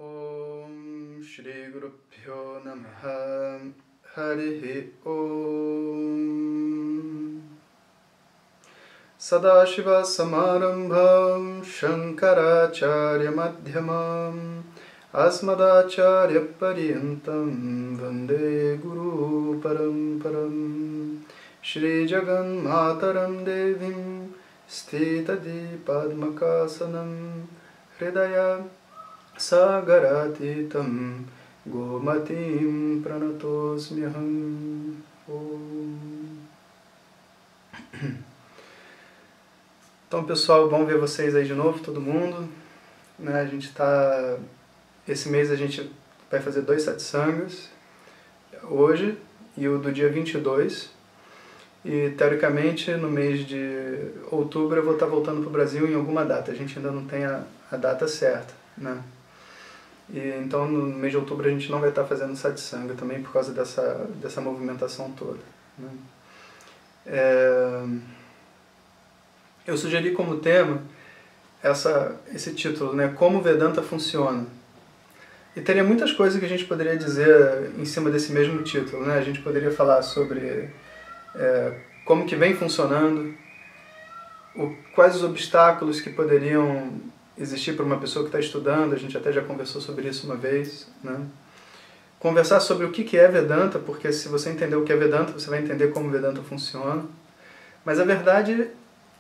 Om Shri Guru Pyo Namaha Harihi Om Sadashiva Samarambham Shankaracharya Madhyamam Asmadacharya Paryantam Vande Guru Paramparam Shri Jagan Mataram Devim Stitadi Padmakasanam Hridaya Sagaratitam Gomatim Pranatosmyaham. Então, pessoal, bom ver vocês aí de novo, todo mundo. A gente tá... Esse mês a gente vai fazer 2 satsangas, hoje e o do dia 22. E, teoricamente, no mês de outubro eu vou estar voltando para o Brasil em alguma data. A gente ainda não tem a data certa, né? E, então, no mês de outubro a gente não vai estar fazendo satsanga também por causa dessa movimentação toda, né? Eu sugeri como tema esse título, né? Como o Vedanta funciona. E teria muitas coisas que a gente poderia dizer em cima desse mesmo título, né? A gente poderia falar sobre como que vem funcionando, quais os obstáculos que poderiam existir para uma pessoa que está estudando, a gente até já conversou sobre isso uma vez, né? Conversar sobre o que é Vedanta, porque se você entender o que é Vedanta, você vai entender como o Vedanta funciona. Mas a verdade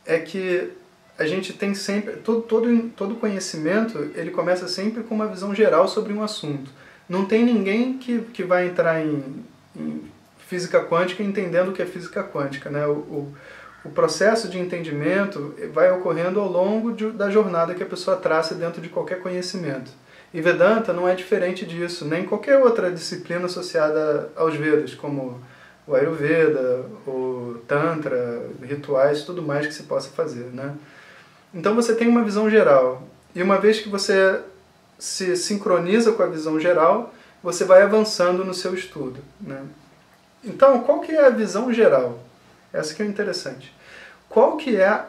é que a gente tem sempre, todo conhecimento, ele começa sempre com uma visão geral sobre um assunto. Não tem ninguém que vai entrar em física quântica entendendo o que é física quântica, né? O processo de entendimento vai ocorrendo ao longo da jornada que a pessoa traça dentro de qualquer conhecimento. E Vedanta não é diferente disso, nem qualquer outra disciplina associada aos Vedas, como o Ayurveda, o Tantra, rituais, tudo mais que se possa fazer, né? Então você tem uma visão geral, e uma vez que você se sincroniza com a visão geral, você vai avançando no seu estudo, né? Então, qual que é a visão geral? Essa que é interessante. Qual que é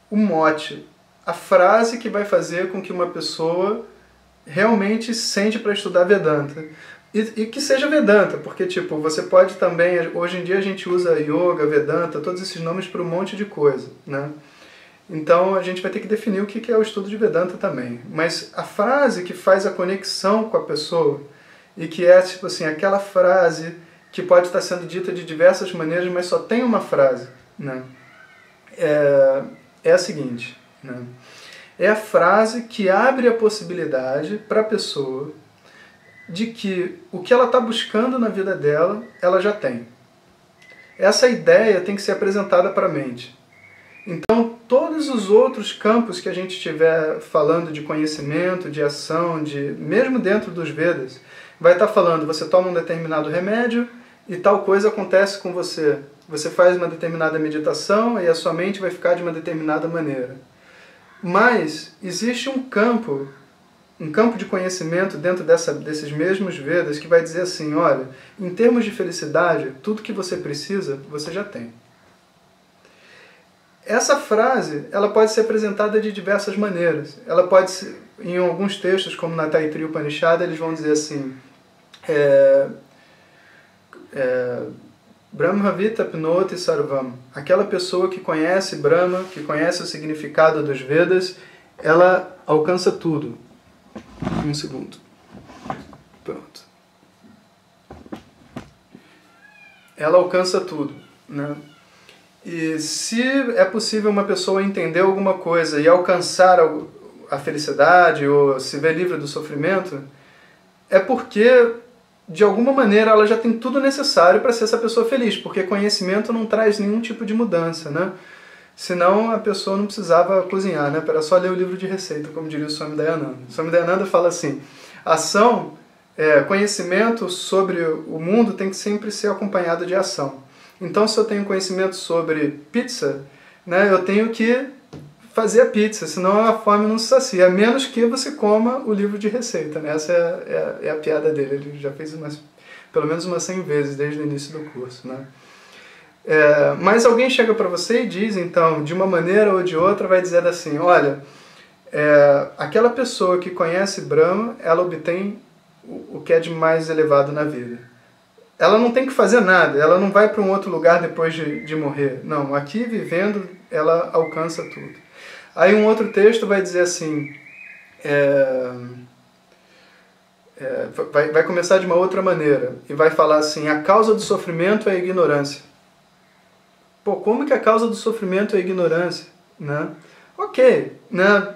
o mote, a frase que vai fazer com que uma pessoa realmente se sente para estudar Vedanta? E que seja Vedanta, porque tipo, você pode também, hoje em dia a gente usa Yoga, Vedanta, todos esses nomes para um monte de coisa, né? Então a gente vai ter que definir o que é o estudo de Vedanta também. Mas a frase que faz a conexão com a pessoa, e que é tipo assim, aquela frase que pode estar sendo dita de diversas maneiras, mas só tem uma frase, né? É a seguinte, né? É a frase que abre a possibilidade para a pessoa de que o que ela está buscando na vida dela, ela já tem. Essa ideia tem que ser apresentada para a mente. Então, todos os outros campos que a gente estiver falando de conhecimento, de ação, mesmo dentro dos Vedas, vai estar falando, você toma um determinado remédio e tal coisa acontece com você. Você faz uma determinada meditação e a sua mente vai ficar de uma determinada maneira. Mas existe um campo de conhecimento dentro desses mesmos Vedas que vai dizer assim, olha, em termos de felicidade, tudo que você precisa, você já tem. Essa frase, ela pode ser apresentada de diversas maneiras. Ela pode ser, em alguns textos, como na Taittiriya Upanishad, eles vão dizer assim, Brahmavita Apnoti Sarvam, aquela pessoa que conhece Brahma, que conhece o significado dos Vedas, ela alcança tudo. Um segundo. Pronto. Ela alcança tudo, né? E se é possível uma pessoa entender alguma coisa e alcançar a felicidade ou se ver livre do sofrimento, é porque, de alguma maneira, ela já tem tudo necessário para ser essa pessoa feliz, porque conhecimento não traz nenhum tipo de mudança, né? Senão a pessoa não precisava cozinhar, né? Era só ler o livro de receita, como diria o Swami Dayananda. O Swami Dayananda fala assim, conhecimento sobre o mundo tem que sempre ser acompanhado de ação. Então, se eu tenho conhecimento sobre pizza, né, eu tenho que fazer a pizza, senão a fome não se sacia, a menos que você coma o livro de receita, né? Essa é a piada dele, ele já fez pelo menos umas 100 vezes desde o início do curso, né? Mas alguém chega para você e diz, então, de uma maneira ou de outra, vai dizer assim, olha, aquela pessoa que conhece Brahma, ela obtém o que é de mais elevado na vida. Ela não tem que fazer nada, ela não vai para um outro lugar depois de morrer. Não, aqui vivendo, ela alcança tudo. Aí um outro texto vai dizer assim, vai começar de uma outra maneira, e vai falar assim, a causa do sofrimento é a ignorância. Pô, como que a causa do sofrimento é a ignorância? Né? Ok, né?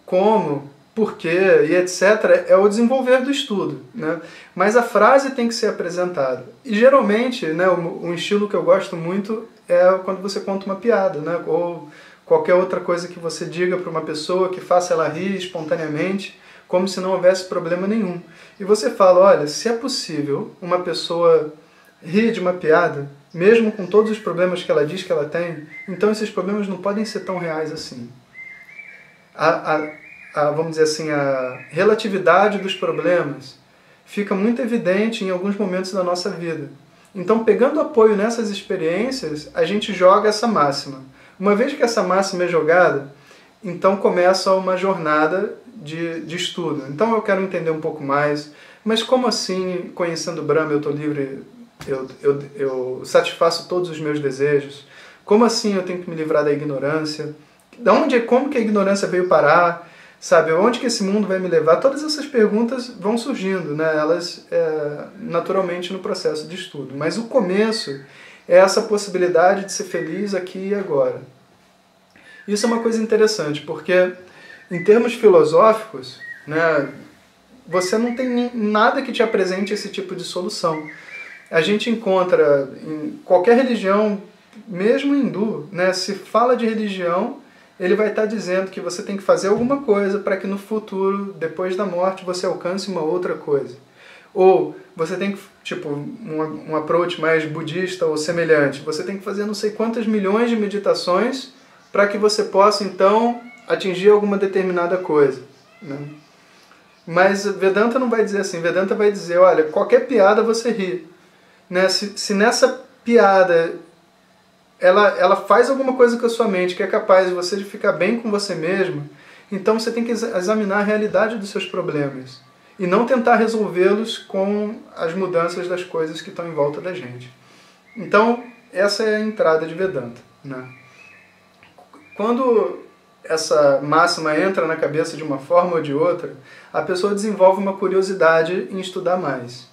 Como, porquê e etc. é o desenvolver do estudo, né? Mas a frase tem que ser apresentada. E geralmente, né, um estilo que eu gosto muito é quando você conta uma piada, né? Ou qualquer outra coisa que você diga para uma pessoa que faça ela rir espontaneamente, como se não houvesse problema nenhum. E você fala, olha, se é possível uma pessoa rir de uma piada, mesmo com todos os problemas que ela diz que ela tem, então esses problemas não podem ser tão reais assim. Vamos dizer assim, a relatividade dos problemas fica muito evidente em alguns momentos da nossa vida. Então, pegando apoio nessas experiências, a gente joga essa máxima. Uma vez que essa máxima é jogada, então começa uma jornada de estudo. Então eu quero entender um pouco mais, mas como assim, conhecendo Brahma, eu estou livre, eu satisfaço todos os meus desejos? Como assim eu tenho que me livrar da ignorância? Como que a ignorância veio parar? Sabe, onde que esse mundo vai me levar? Todas essas perguntas vão surgindo, né? Elas naturalmente no processo de estudo. Mas o começo é essa possibilidade de ser feliz aqui e agora. Isso é uma coisa interessante, porque em termos filosóficos, né, você não tem nada que te apresente esse tipo de solução. A gente encontra em qualquer religião, mesmo hindu, né, se fala de religião, ele vai estar dizendo que você tem que fazer alguma coisa para que no futuro, depois da morte, você alcance uma outra coisa. Ou você tem que, tipo, um approach mais budista ou semelhante, você tem que fazer não sei quantas milhões de meditações para que você possa, então, atingir alguma determinada coisa. Né? Mas Vedanta não vai dizer assim, Vedanta vai dizer, olha, qualquer piada você ri. Né? Se nessa piada ela faz alguma coisa com a sua mente que é capaz de você ficar bem com você mesmo, então você tem que examinar a realidade dos seus problemas e não tentar resolvê-los com as mudanças das coisas que estão em volta da gente. Então, essa é a entrada de Vedanta. Né? Quando essa máxima entra na cabeça de uma forma ou de outra, a pessoa desenvolve uma curiosidade em estudar mais.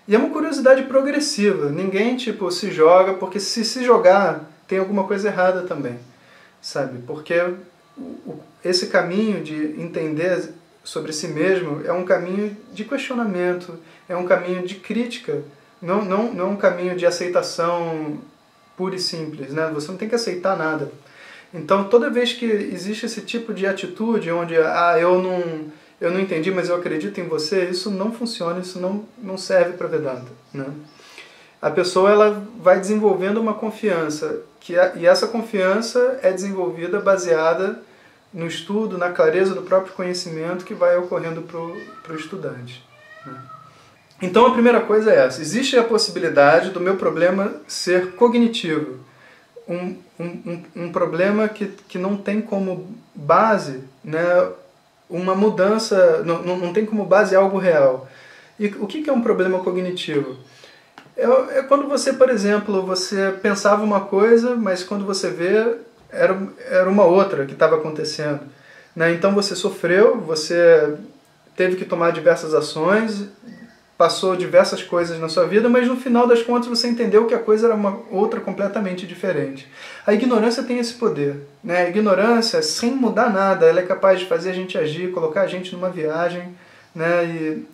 E é uma curiosidade progressiva. Ninguém se joga, porque se jogar tem alguma coisa errada também. Sabe? Porque esse caminho de entender sobre si mesmo é um caminho de questionamento, é um caminho de crítica, não é um caminho de aceitação pura e simples. Né? Você não tem que aceitar nada. Então, toda vez que existe esse tipo de atitude, onde eu não entendi, mas eu acredito em você, isso não funciona, isso não serve para Vedanta. Né? A pessoa ela vai desenvolvendo uma confiança, e essa confiança é desenvolvida baseada no estudo, na clareza do próprio conhecimento que vai ocorrendo para o estudante. Né? Então, a primeira coisa é essa. Existe a possibilidade do meu problema ser cognitivo. Um problema que não tem como base, né, uma mudança, não tem como base algo real. E o que é um problema cognitivo? É quando você, por exemplo, você pensava uma coisa, mas quando você vê, era uma outra que estava acontecendo. Né? Então você sofreu, você teve que tomar diversas ações, passou diversas coisas na sua vida, mas no final das contas você entendeu que a coisa era uma outra completamente diferente. A ignorância tem esse poder. Né? A ignorância, sem mudar nada, ela é capaz de fazer a gente agir, colocar a gente numa viagem, né?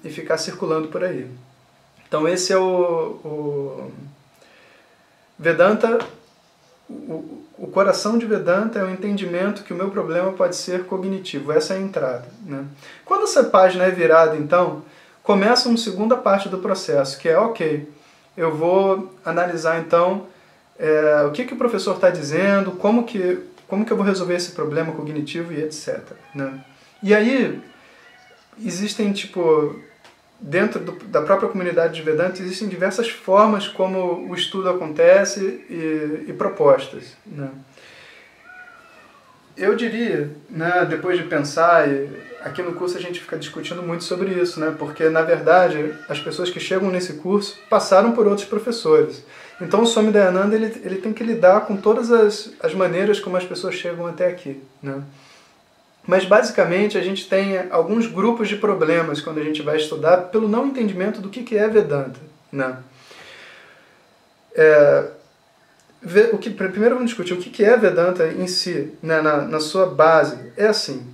e ficar circulando por aí. Então esse é o Vedanta. O coração de Vedanta é o entendimento que o meu problema pode ser cognitivo. Essa é a entrada. Né? Quando essa página é virada, então, começa uma segunda parte do processo, que é, ok, eu vou analisar, então, o que o professor está dizendo, como que eu vou resolver esse problema cognitivo e etc. Né? E aí, existem, dentro da própria comunidade de Vedanta, existem diversas formas como o estudo acontece e propostas. Né? eu diria, né, depois de pensar, e aqui no curso a gente fica discutindo muito sobre isso, né, porque na verdade as pessoas que chegam nesse curso passaram por outros professores. Então o Swami Dayananda ele tem que lidar com todas as maneiras como as pessoas chegam até aqui, né. Mas basicamente a gente tem alguns grupos de problemas quando a gente vai estudar pelo não entendimento do que é Vedanta, né. Primeiro vamos discutir o que é Vedanta em si, né, na sua base. É assim,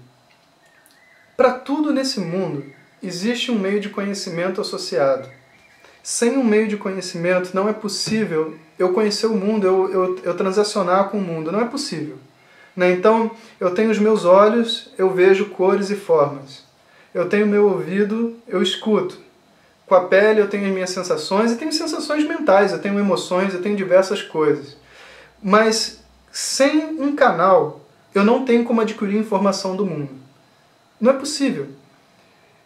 para tudo nesse mundo existe um meio de conhecimento associado. Sem um meio de conhecimento não é possível eu conhecer o mundo, eu transacionar com o mundo, não é possível. Né? Então, eu tenho os meus olhos, eu vejo cores e formas. Eu tenho meu ouvido, eu escuto. Com a pele eu tenho as minhas sensações, e tenho sensações mentais, eu tenho emoções, eu tenho diversas coisas. Mas sem um canal, eu não tenho como adquirir informação do mundo. Não é possível.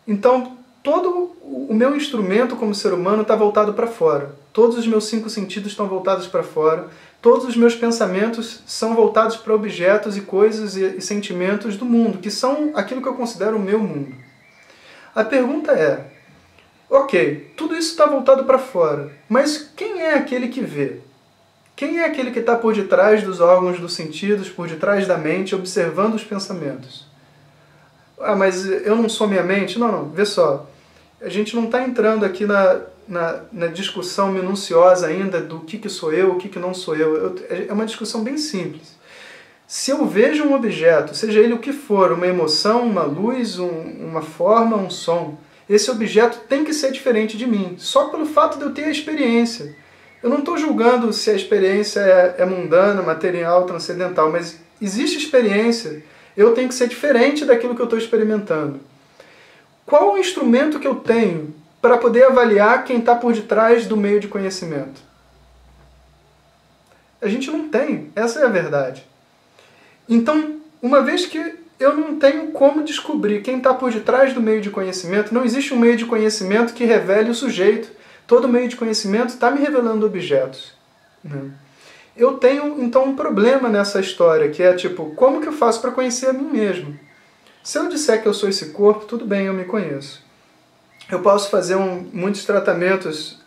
Então, todo o meu instrumento como ser humano está voltado para fora. Todos os meus 5 sentidos estão voltados para fora. Todos os meus pensamentos são voltados para objetos e coisas e sentimentos do mundo, que são aquilo que eu considero o meu mundo. A pergunta é, ok, tudo isso está voltado para fora, mas quem é aquele que vê? Quem é aquele que está por detrás dos órgãos dos sentidos, por detrás da mente, observando os pensamentos? Ah, mas eu não sou minha mente? Não, vê só. A gente não está entrando aqui na discussão minuciosa ainda do que sou eu, o que não sou eu. É uma discussão bem simples. Se eu vejo um objeto, seja ele o que for, uma emoção, uma luz, uma forma, um som, esse objeto tem que ser diferente de mim, só pelo fato de eu ter a experiência. Eu não estou julgando se a experiência é mundana, material, transcendental, mas existe experiência, eu tenho que ser diferente daquilo que eu estou experimentando. Qual o instrumento que eu tenho para poder avaliar quem está por detrás do meio de conhecimento? A gente não tem, essa é a verdade. Então, uma vez que eu não tenho como descobrir quem está por detrás do meio de conhecimento, não existe um meio de conhecimento que revele o sujeito. Todo meio de conhecimento está me revelando objetos. Eu tenho, então, um problema nessa história, que é tipo, como que eu faço para conhecer a mim mesmo? Se eu disser que eu sou esse corpo, tudo bem, eu me conheço. Eu posso fazer muitos tratamentos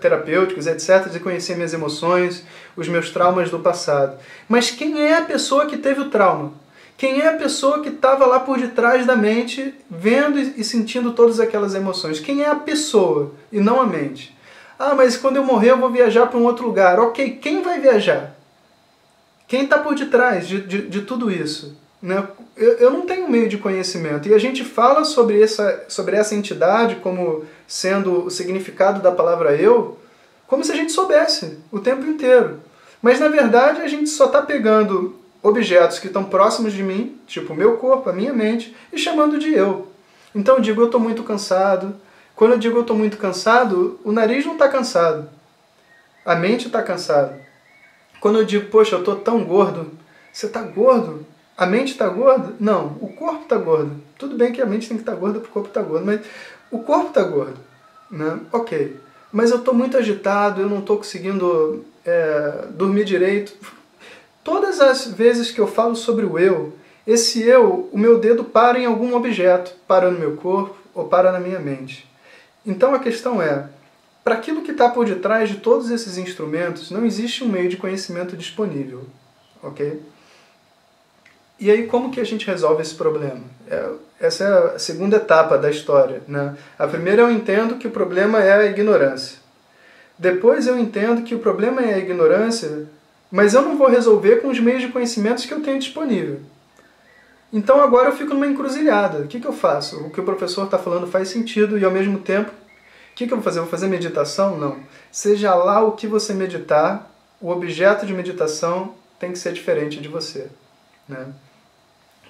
terapêuticos, etc., de conhecer minhas emoções, os meus traumas do passado. Mas quem é a pessoa que teve o trauma? Quem é a pessoa que estava lá por detrás da mente, vendo e sentindo todas aquelas emoções? Quem é a pessoa e não a mente? Ah, mas quando eu morrer eu vou viajar para um outro lugar. Ok, quem vai viajar? Quem está por detrás de tudo isso? Né? Eu não tenho meio de conhecimento. E a gente fala sobre essa entidade como sendo o significado da palavra eu, como se a gente soubesse o tempo inteiro. Mas na verdade a gente só está pegando objetos que estão próximos de mim, tipo o meu corpo, a minha mente, e chamando de eu. Então eu digo, eu estou muito cansado. Quando eu digo eu estou muito cansado, o nariz não está cansado. A mente está cansada. Quando eu digo, poxa, eu estou tão gordo, você está gordo? A mente está gorda? Não, o corpo está gordo. Tudo bem que a mente tem que estar gorda porque o corpo está gordo, mas o corpo está gordo. Né? Ok, mas eu estou muito agitado, eu não estou conseguindo dormir direito. Todas as vezes que eu falo sobre o eu, esse eu, o meu dedo para em algum objeto, para no meu corpo ou para na minha mente. Então a questão é, para aquilo que está por detrás de todos esses instrumentos, não existe um meio de conhecimento disponível. Ok? E aí como que a gente resolve esse problema? Essa é a segunda etapa da história. Né? A primeira eu entendo que o problema é a ignorância. Depois eu entendo que o problema é a ignorância, mas eu não vou resolver com os meios de conhecimentos que eu tenho disponível. Então agora eu fico numa encruzilhada. O que eu faço? O que o professor está falando faz sentido e ao mesmo tempo, o que eu vou fazer? Eu vou fazer meditação? Não. Seja lá o que você meditar, o objeto de meditação tem que ser diferente de você. Né?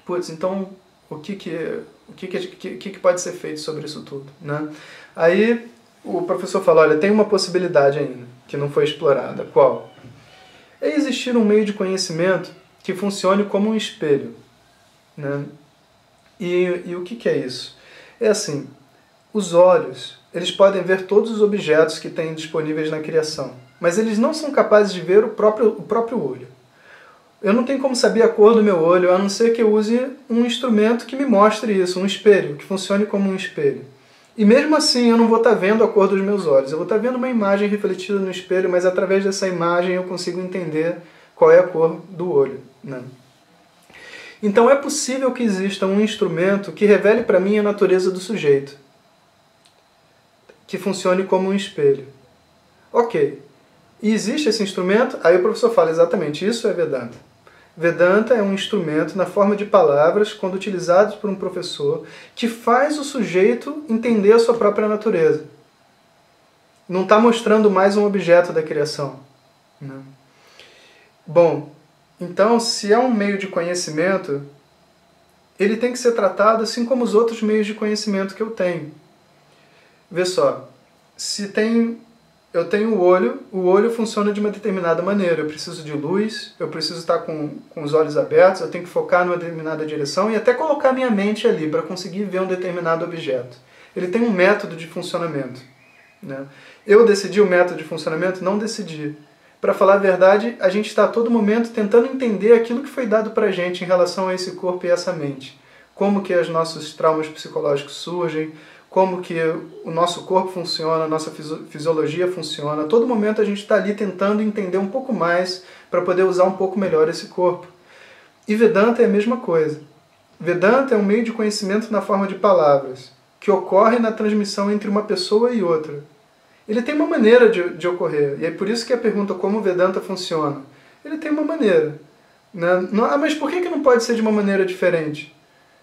Putz, então o que pode ser feito sobre isso tudo? Né? Aí o professor fala, olha, tem uma possibilidade ainda, que não foi explorada. Qual? É existir um meio de conhecimento que funcione como um espelho. Né? E o que é isso? É assim, os olhos, eles podem ver todos os objetos que têm disponíveis na criação, mas eles não são capazes de ver o próprio olho. Eu não tenho como saber a cor do meu olho, a não ser que eu use um instrumento que me mostre isso, um espelho, que funcione como um espelho. E mesmo assim eu não vou estar vendo a cor dos meus olhos, eu vou estar vendo uma imagem refletida no espelho, mas através dessa imagem eu consigo entender qual é a cor do olho, né? Então é possível que exista um instrumento que revele para mim a natureza do sujeito, que funcione como um espelho. Ok. E existe esse instrumento? Aí o professor fala exatamente, isso é Vedanta. Vedanta é um instrumento na forma de palavras, quando utilizados por um professor, que faz o sujeito entender a sua própria natureza. Não está mostrando mais um objeto da criação, né? Bom, então, se é um meio de conhecimento, ele tem que ser tratado assim como os outros meios de conhecimento que eu tenho. Vê só, eu tenho o olho funciona de uma determinada maneira, eu preciso de luz, eu preciso estar com os olhos abertos, eu tenho que focar numa determinada direção e até colocar minha mente ali para conseguir ver um determinado objeto. Ele tem um método de funcionamento, né? Eu decidi o método de funcionamento? Não decidi. Para falar a verdade, a gente está a todo momento tentando entender aquilo que foi dado para a gente em relação a esse corpo e essa mente. Como que os nossos traumas psicológicos surgem, como que o nosso corpo funciona, a nossa fisiologia funciona. A todo momento a gente está ali tentando entender um pouco mais para poder usar um pouco melhor esse corpo. E Vedanta é a mesma coisa. Vedanta é um meio de conhecimento na forma de palavras, que ocorre na transmissão entre uma pessoa e outra. Ele tem uma maneira de ocorrer, e é por isso que a pergunta como o Vedanta funciona. Ele tem uma maneira, né? Mas por que não pode ser de uma maneira diferente?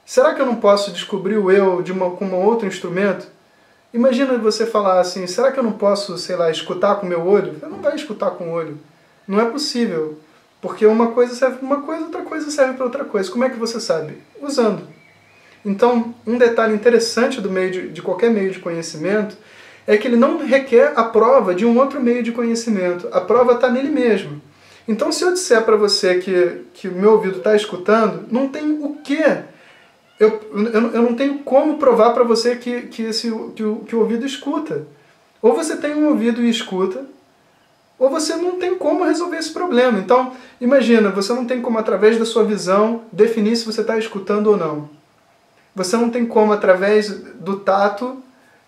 Será que eu não posso descobrir o eu com um outro instrumento? Imagina você falar assim, será que eu não posso, sei lá, escutar com o meu olho? Você não vai escutar com o olho. Não é possível, porque uma coisa serve para uma coisa, outra coisa serve para outra coisa. Como é que você sabe? Usando. Então, um detalhe interessante de qualquer meio de conhecimento é que ele não requer a prova de um outro meio de conhecimento. A prova está nele mesmo. Então, se eu disser para você que o meu ouvido está escutando, não tem o quê. Eu não tenho como provar para você que o ouvido escuta. Ou você tem um ouvido e escuta, ou você não tem como resolver esse problema. Então, imagina, você não tem como, através da sua visão, definir se você está escutando ou não. Você não tem como, através do tato,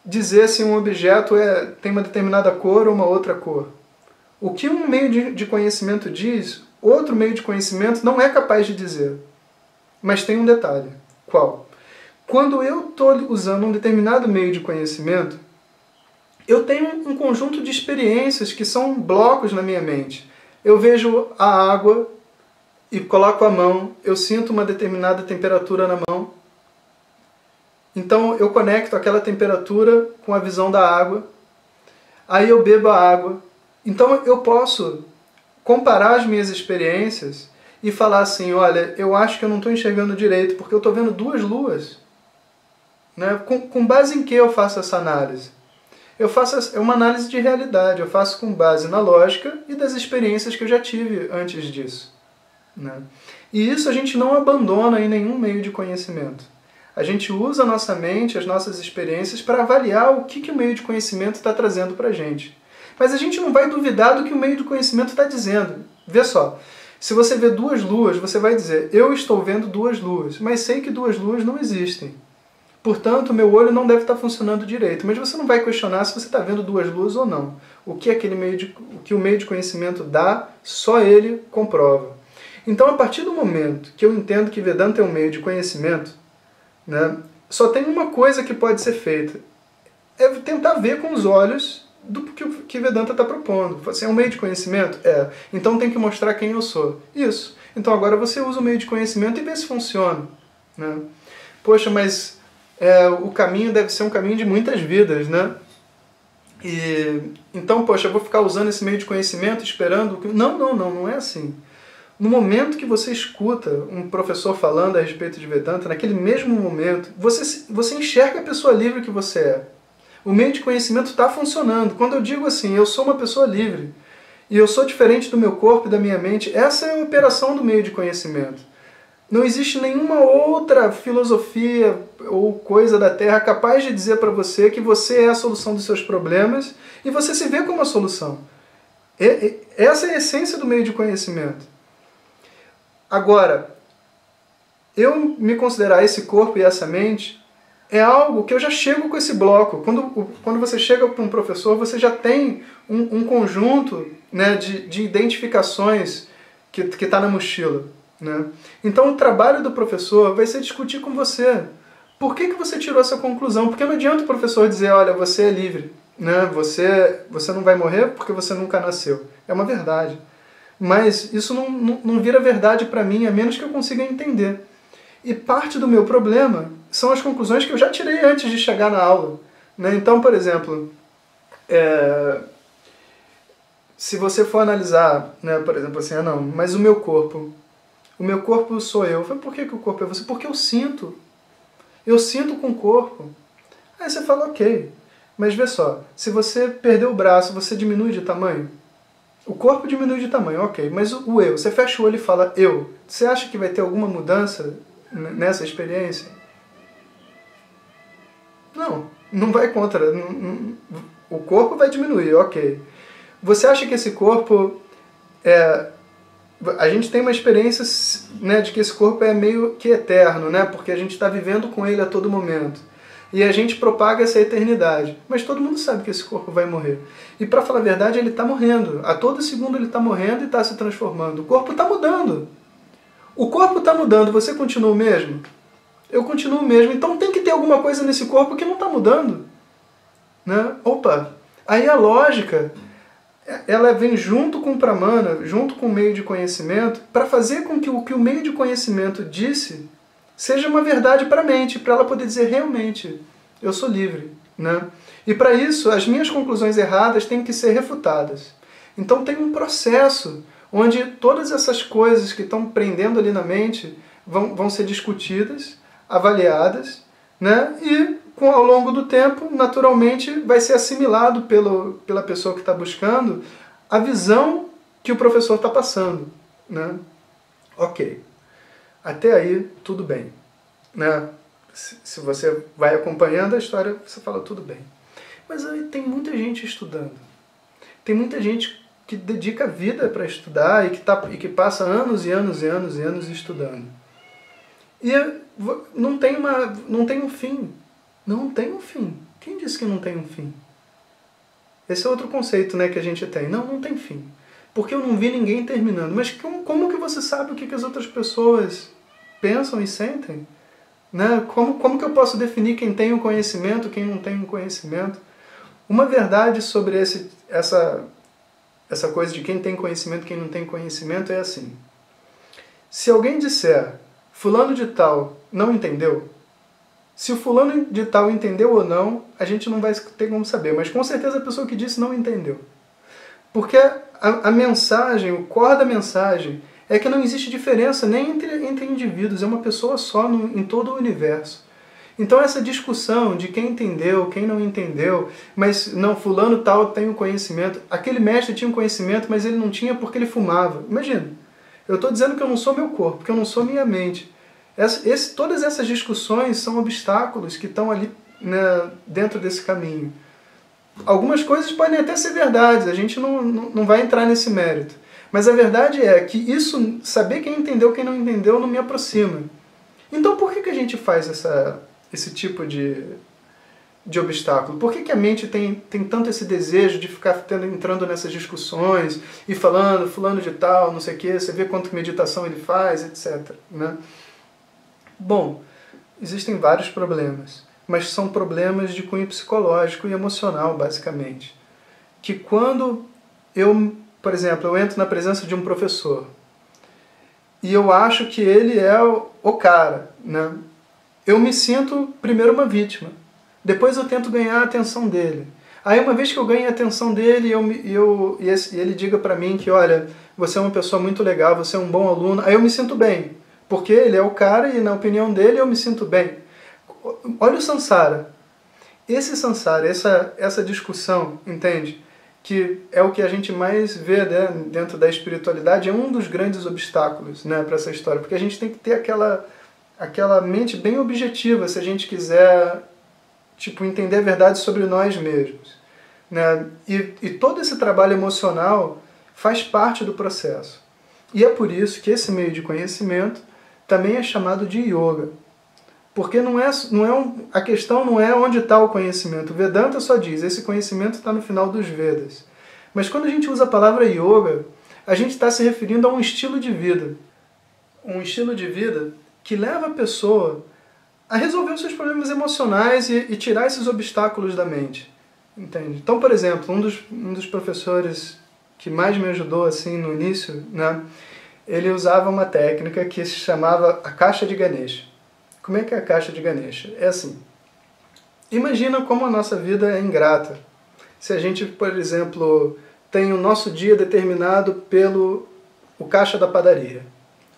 dizer se um objeto tem uma determinada cor ou uma outra cor. O que um meio de conhecimento diz, outro meio de conhecimento não é capaz de dizer. Mas tem um detalhe. Qual? Quando eu estou usando um determinado meio de conhecimento, eu tenho um conjunto de experiências que são blocos na minha mente. Eu vejo a água e coloco a mão, eu sinto uma determinada temperatura na mão. Então eu conecto aquela temperatura com a visão da água. Aí eu bebo a água. Então eu posso comparar as minhas experiências e falar assim, olha, eu acho que eu não estou enxergando direito, porque eu estou vendo duas luas. Né? Com base em que eu faço essa análise? É uma análise de realidade, eu faço com base na lógica e das experiências que eu já tive antes disso. Né? E isso a gente não abandona em nenhum meio de conhecimento. A gente usa a nossa mente, as nossas experiências, para avaliar o que o meio de conhecimento está trazendo para a gente. Mas a gente não vai duvidar do que o meio de conhecimento está dizendo. Vê só, se você vê duas luas, você vai dizer, eu estou vendo duas luas, mas sei que duas luas não existem. Portanto, meu olho não deve estar funcionando direito. Mas você não vai questionar se você está vendo duas luas ou não. O que o meio de conhecimento dá, só ele comprova. Então, a partir do momento que eu entendo que Vedanta é um meio de conhecimento, né, só tem uma coisa que pode ser feita. É tentar ver com os olhos do que Vedanta está propondo. Assim, é um meio de conhecimento? É. Então tem que mostrar quem eu sou. Isso. Então agora você usa o meio de conhecimento e vê se funciona. Né? Poxa, mas o caminho deve ser um caminho de muitas vidas, né? Então, poxa, eu vou ficar usando esse meio de conhecimento esperando... Não é assim. No momento que você escuta um professor falando a respeito de Vedanta, naquele mesmo momento, você enxerga a pessoa livre que você é. O meio de conhecimento está funcionando. Quando eu digo assim, eu sou uma pessoa livre, e eu sou diferente do meu corpo e da minha mente, essa é a operação do meio de conhecimento. Não existe nenhuma outra filosofia ou coisa da Terra capaz de dizer para você que você é a solução dos seus problemas e você se vê como a solução. Essa é a essência do meio de conhecimento. Agora, eu me considerar esse corpo e essa mente é algo que eu já chego com esse bloco. Quando você chega para um professor, você já tem um conjunto, né, de identificações que está na mochila. Né? Então o trabalho do professor vai ser discutir com você. Por que você tirou essa conclusão? Porque não adianta o professor dizer, olha, você é livre. Né? Você não vai morrer porque você nunca nasceu. É uma verdade. Mas isso não vira verdade para mim, a menos que eu consiga entender. E parte do meu problema são as conclusões que eu já tirei antes de chegar na aula. Né? Então, por exemplo, se você for analisar, né, por exemplo, assim, não, mas o meu corpo sou eu. Por que o corpo é você? Porque eu sinto com o corpo. Aí você fala, ok, mas vê só, se você perder o braço, você diminui de tamanho? O corpo diminui de tamanho, ok, mas o eu, você fecha o olho e fala eu. Você acha que vai ter alguma mudança nessa experiência? Não vai contra. O corpo vai diminuir, ok. Você acha que esse corpo a gente tem uma experiência, né, de que esse corpo é meio que eterno, né, porque a gente está vivendo com ele a todo momento. E a gente propaga essa eternidade. Mas todo mundo sabe que esse corpo vai morrer. E para falar a verdade, ele está morrendo. A todo segundo ele está morrendo e está se transformando. O corpo está mudando. O corpo está mudando. Você continua o mesmo? Eu continuo o mesmo. Então tem que ter alguma coisa nesse corpo que não está mudando. Né? Opa! Aí a lógica, ela vem junto com o Pramana, junto com o meio de conhecimento, para fazer com que o que o meio de conhecimento disse seja uma verdade para a mente, para ela poder dizer realmente, eu sou livre. Né? E para isso, as minhas conclusões erradas têm que ser refutadas. Então tem um processo onde todas essas coisas que estão prendendo ali na mente vão ser discutidas, avaliadas, né? E ao longo do tempo, naturalmente, vai ser assimilado pela pessoa que está buscando a visão que o professor está passando. Né? Ok. Até aí, tudo bem. Né? Se você vai acompanhando a história, você fala tudo bem. Mas aí tem muita gente estudando. Tem muita gente que dedica a vida para estudar e que passa anos e anos e anos e anos estudando. E não tem um fim. Não tem um fim. Quem disse que não tem um fim? Esse é outro conceito, né, que a gente tem. Não tem fim. Porque eu não vi ninguém terminando. Mas como que você sabe o que as outras pessoas pensam e sentem? Né? Como que eu posso definir quem tem o conhecimento, quem não tem o conhecimento? Uma verdade sobre essa coisa de quem tem conhecimento, quem não tem conhecimento é assim. Se alguém disser, fulano de tal não entendeu, se o fulano de tal entendeu ou não, a gente não vai ter como saber, mas com certeza a pessoa que disse não entendeu. Porque a mensagem, o core da mensagem, é que não existe diferença nem entre indivíduos, é uma pessoa só em todo o universo. Então essa discussão de quem entendeu, quem não entendeu, mas não, fulano tal tem o conhecimento, aquele mestre tinha um conhecimento, mas ele não tinha porque ele fumava. Imagina, eu estou dizendo que eu não sou meu corpo, que eu não sou minha mente. Todas essas discussões são obstáculos que estão ali, né, dentro desse caminho. Algumas coisas podem até ser verdades, a gente não vai entrar nesse mérito. Mas a verdade é que isso, saber quem entendeu, quem não entendeu, não me aproxima. Então por que a gente faz esse tipo de obstáculo? Por que a mente tem tanto esse desejo de ficar entrando nessas discussões e falando, fulano de tal, não sei o quê, você vê quanto meditação ele faz, etc. Né? Bom, existem vários problemas, mas são problemas de cunho psicológico e emocional, basicamente. Que quando por exemplo, eu entro na presença de um professor e eu acho que ele é o cara, né? Eu me sinto primeiro uma vítima, depois eu tento ganhar a atenção dele. Aí uma vez que eu ganho a atenção dele e ele diga para mim que, olha, você é uma pessoa muito legal, você é um bom aluno, aí eu me sinto bem, porque ele é o cara e na opinião dele eu me sinto bem. Olha o Sansara. Esse Sansara, essa discussão, entende? Que é o que a gente mais vê, né, dentro da espiritualidade, é um dos grandes obstáculos, né, para essa história, porque a gente tem que ter aquela mente bem objetiva se a gente quiser entender a verdade sobre nós mesmos. Né? E todo esse trabalho emocional faz parte do processo. E é por isso que esse meio de conhecimento também é chamado de yoga. Porque a questão não é onde está o conhecimento. O Vedanta só diz, esse conhecimento está no final dos Vedas. Mas quando a gente usa a palavra yoga, a gente está se referindo a um estilo de vida. Um estilo de vida que leva a pessoa a resolver os seus problemas emocionais e tirar esses obstáculos da mente. Entende? Então, por exemplo, um dos professores que mais me ajudou assim no início, né, ele usava uma técnica que se chamava a caixa de Ganesha. Como é que é a caixa de Ganesha? É assim, imagina como a nossa vida é ingrata. Se a gente, por exemplo, tem o nosso dia determinado pelo o caixa da padaria.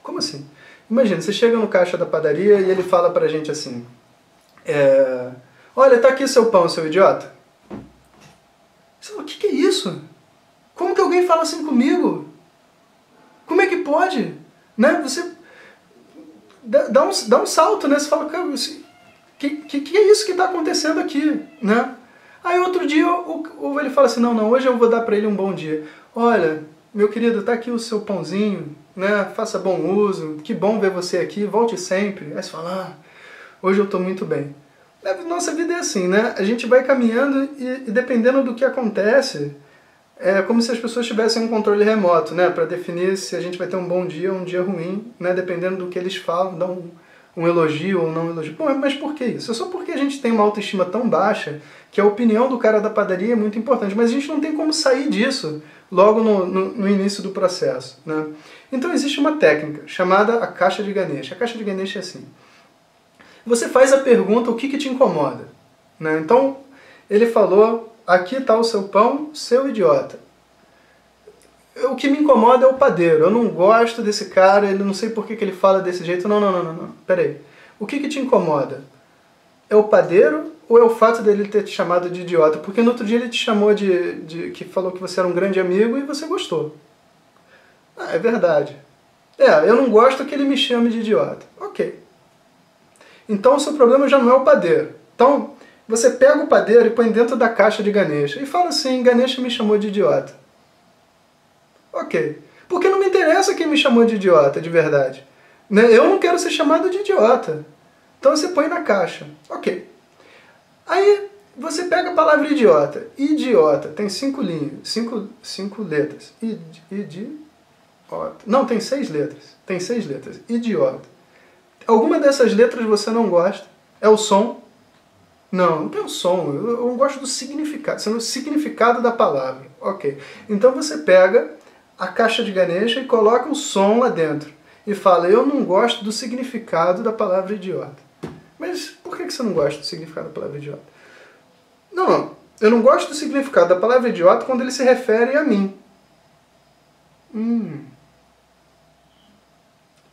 Como assim? Imagina, você chega no caixa da padaria e ele fala pra gente assim, olha, tá aqui seu pão, seu idiota. Você fala, o que é isso? Como que alguém fala assim comigo? Como é que pode? Né? Você dá um salto, né? Você fala, cara, que é isso que está acontecendo aqui? Né? Aí outro dia ele fala assim, não, hoje eu vou dar para ele um bom dia. Olha, meu querido, tá aqui o seu pãozinho, né? Faça bom uso, que bom ver você aqui, volte sempre. Aí você fala, hoje eu estou muito bem. Nossa vida é assim, né? A gente vai caminhando e dependendo do que acontece, é como se as pessoas tivessem um controle remoto, né? Para definir se a gente vai ter um bom dia ou um dia ruim, né? Dependendo do que eles falam, dão um elogio ou não um elogio. Pô, mas por que isso? É só porque a gente tem uma autoestima tão baixa que a opinião do cara da padaria é muito importante, mas a gente não tem como sair disso logo no início do processo, né? Então existe uma técnica chamada a caixa de Ganesha. A caixa de Ganesha é assim. Você faz a pergunta, o que te incomoda? Né? Então, ele falou, aqui está o seu pão, seu idiota. O que me incomoda é o padeiro. Eu não gosto desse cara, ele não sei por que ele fala desse jeito. Não. Peraí. O que te incomoda? É o padeiro ou é o fato dele ter te chamado de idiota? Porque no outro dia ele te chamou que falou que você era um grande amigo e você gostou. É verdade. Eu não gosto que ele me chame de idiota. Ok. Então o seu problema já não é o padeiro. Então você pega o padeiro e põe dentro da caixa de Ganesha e fala assim, Ganesha me chamou de idiota. Ok. Porque não me interessa quem me chamou de idiota, de verdade. Eu não quero ser chamado de idiota. Então você põe na caixa. Ok. Aí você pega a palavra idiota. Idiota. Tem 5 linhas. 5 letras. Idiota. Não, tem 6 letras. Tem 6 letras. Idiota. Alguma dessas letras você não gosta? É o som? Não é o som. Eu não gosto do significado. Sendo o significado da palavra. Ok. Então você pega a caixa de Ganesha e coloca o som lá dentro. E fala, eu não gosto do significado da palavra idiota. Mas por que você não gosta do significado da palavra idiota? Não, eu não gosto do significado da palavra idiota quando ele se refere a mim.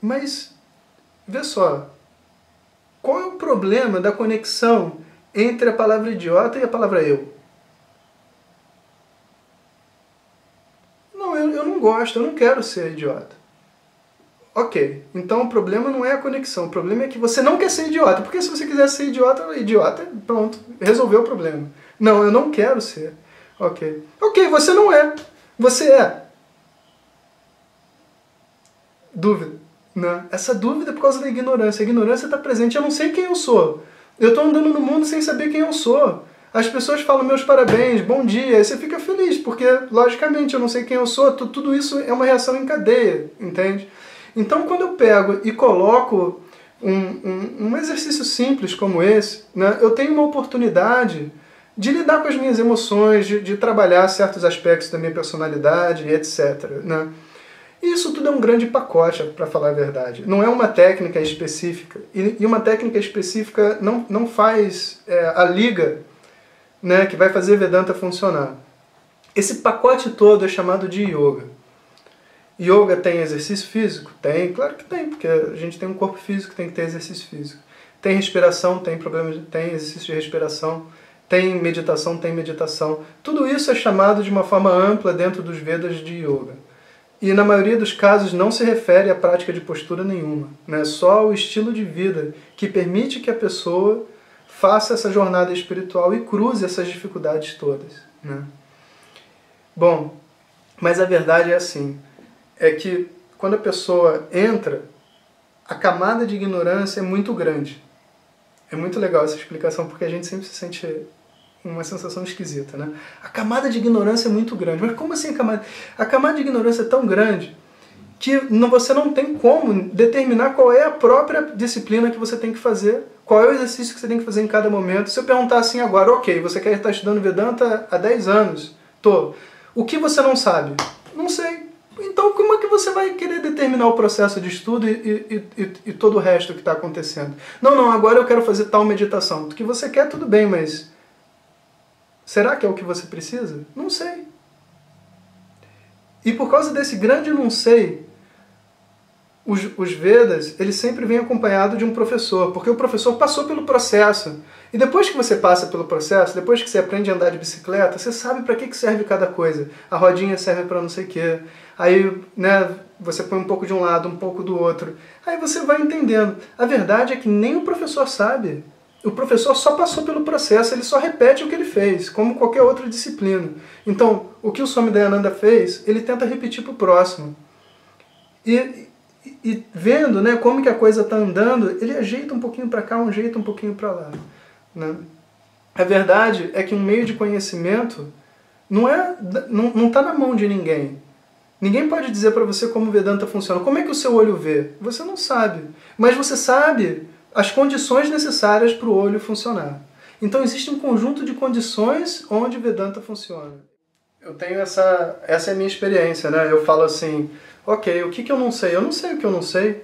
Mas, vê só, qual é o problema da conexão entre a palavra idiota e a palavra eu? Não, eu não gosto, eu não quero ser idiota. Ok, então o problema não é a conexão, o problema é que você não quer ser idiota, porque se você quiser ser idiota, pronto, resolveu o problema. Não, eu não quero ser. Ok, você não é, você é. Dúvida, né? Essa dúvida é por causa da ignorância. A ignorância está presente, eu não sei quem eu sou. Eu estou andando no mundo sem saber quem eu sou. As pessoas falam meus parabéns, bom dia, aí você fica feliz, porque, logicamente, eu não sei quem eu sou, tudo isso é uma reação em cadeia, entende? Então, quando eu pego e coloco um exercício simples como esse, né, eu tenho uma oportunidade de lidar com as minhas emoções, de trabalhar certos aspectos da minha personalidade, etc. Né? E isso tudo é um grande pacote, para falar a verdade. Não é uma técnica específica. E uma técnica específica não faz a liga, né, que vai fazer Vedanta funcionar. Esse pacote todo é chamado de yoga. Yoga tem exercício físico? Tem, claro que tem, porque a gente tem um corpo físico, tem que ter exercício físico. Tem respiração, tem exercício de respiração. Tem meditação, tem meditação. Tudo isso é chamado de uma forma ampla dentro dos Vedas de Yoga. E na maioria dos casos não se refere à prática de postura nenhuma. Né? Só o estilo de vida que permite que a pessoa faça essa jornada espiritual e cruze essas dificuldades todas. Né? Bom, mas a verdade é assim, é que quando a pessoa entra, a camada de ignorância é muito grande. É muito legal essa explicação, porque a gente sempre se sente uma sensação esquisita, né? A camada de ignorância é muito grande. Mas como assim a camada? A camada de ignorância é tão grande que você não tem como determinar qual é a própria disciplina que você tem que fazer, qual é o exercício que você tem que fazer em cada momento. Se eu perguntar assim agora, ok, você quer estar estudando Vedanta há 10 anos? Tô. O que você não sabe? Não sei. Então como é que você vai querer determinar o processo de estudo e todo o resto que está acontecendo? Não, agora eu quero fazer tal meditação. O que você quer, tudo bem, mas será que é o que você precisa? Não sei. E por causa desse grande não sei, os Vedas, eles sempre vêm acompanhados de um professor, porque o professor passou pelo processo. E depois que você passa pelo processo, depois que você aprende a andar de bicicleta, você sabe para que serve cada coisa. A rodinha serve para não sei o quê. Aí, né, você põe um pouco de um lado, um pouco do outro. Aí você vai entendendo. A verdade é que nem o professor sabe. O professor só passou pelo processo, ele só repete o que ele fez, como qualquer outra disciplina. Então, o que o Swami Dayananda fez, ele tenta repetir para o próximo. E vendo, né, como que a coisa está andando, ele ajeita um pouquinho para cá, ajeita um pouquinho para lá. Né? A verdade é que um meio de conhecimento não está na mão de ninguém. Ninguém pode dizer para você como o Vedanta funciona. Como é que o seu olho vê? Você não sabe. Mas você sabe as condições necessárias para o olho funcionar. Então existe um conjunto de condições onde Vedanta funciona. Eu tenho essa é a minha experiência, né? Eu falo assim, ok, o que eu não sei? Eu não sei o que eu não sei.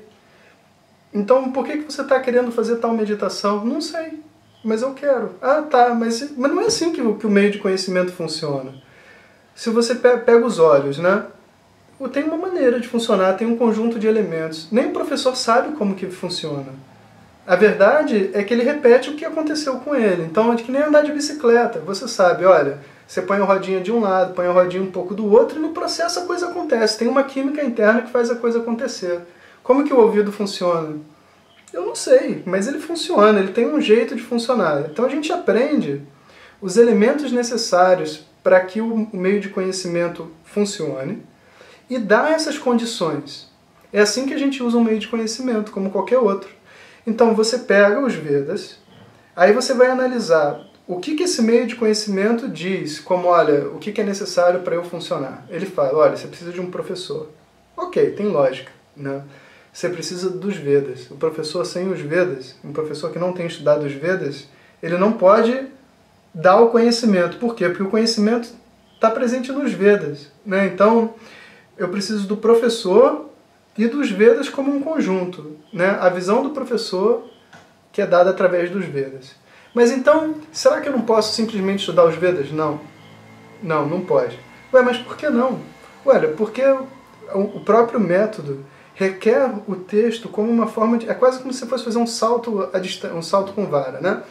Então por que você está querendo fazer tal meditação? Não sei, mas eu quero. Ah, tá, mas não é assim que o meio de conhecimento funciona. Se você pega os olhos, né? Tem uma maneira de funcionar, tem um conjunto de elementos. Nem o professor sabe como que funciona. A verdade é que ele repete o que aconteceu com ele. Então é que nem andar de bicicleta. Você sabe, olha, você põe a rodinha de um lado, põe a rodinha um pouco do outro, e no processo a coisa acontece. Tem uma química interna que faz a coisa acontecer. Como que o ouvido funciona? Eu não sei, mas ele funciona, ele tem um jeito de funcionar. Então a gente aprende os elementos necessários para que o meio de conhecimento funcione e dá essas condições. É assim que a gente usa um meio de conhecimento, como qualquer outro. Então você pega os Vedas, aí você vai analisar o que esse meio de conhecimento diz, como, olha, o que é necessário para eu funcionar. Ele fala, olha, você precisa de um professor. Ok, tem lógica, né? Você precisa dos Vedas. O professor sem os Vedas, um professor que não tem estudado os Vedas, ele não pode dar o conhecimento. Por quê? Porque o conhecimento está presente nos Vedas, né? Então, eu preciso do professor e dos Vedas como um conjunto, né? A visão do professor que é dada através dos Vedas. Mas então, será que eu não posso simplesmente estudar os Vedas? Não. Não pode. Ué, mas por que não? Ué, porque o próprio método requer o texto como uma forma de... É quase como se você fosse fazer um salto com vara, né?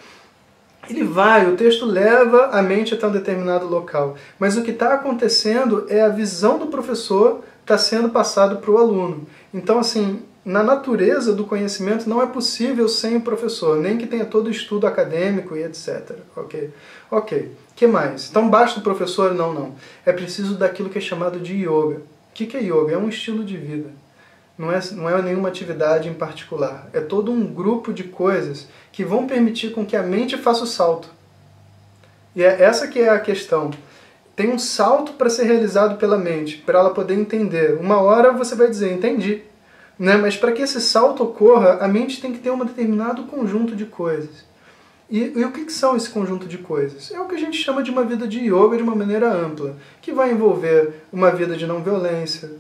O texto leva a mente até um determinado local. Mas o que está acontecendo é a visão do professor está sendo passado para o aluno. Então, assim, na natureza do conhecimento não é possível sem o professor, nem que tenha todo o estudo acadêmico e etc. Ok. Que mais? Então basta o professor? Não. É preciso daquilo que é chamado de yoga. O que é yoga? É um estilo de vida. Não é nenhuma atividade em particular. É todo um grupo de coisas que vão permitir com que a mente faça o salto. E é essa que é a questão. Tem um salto para ser realizado pela mente, para ela poder entender. Uma hora você vai dizer, entendi. Né? Mas para que esse salto ocorra, a mente tem que ter um determinado conjunto de coisas. E o que são esse conjunto de coisas? É o que a gente chama de uma vida de yoga de uma maneira ampla, que vai envolver uma vida de não violência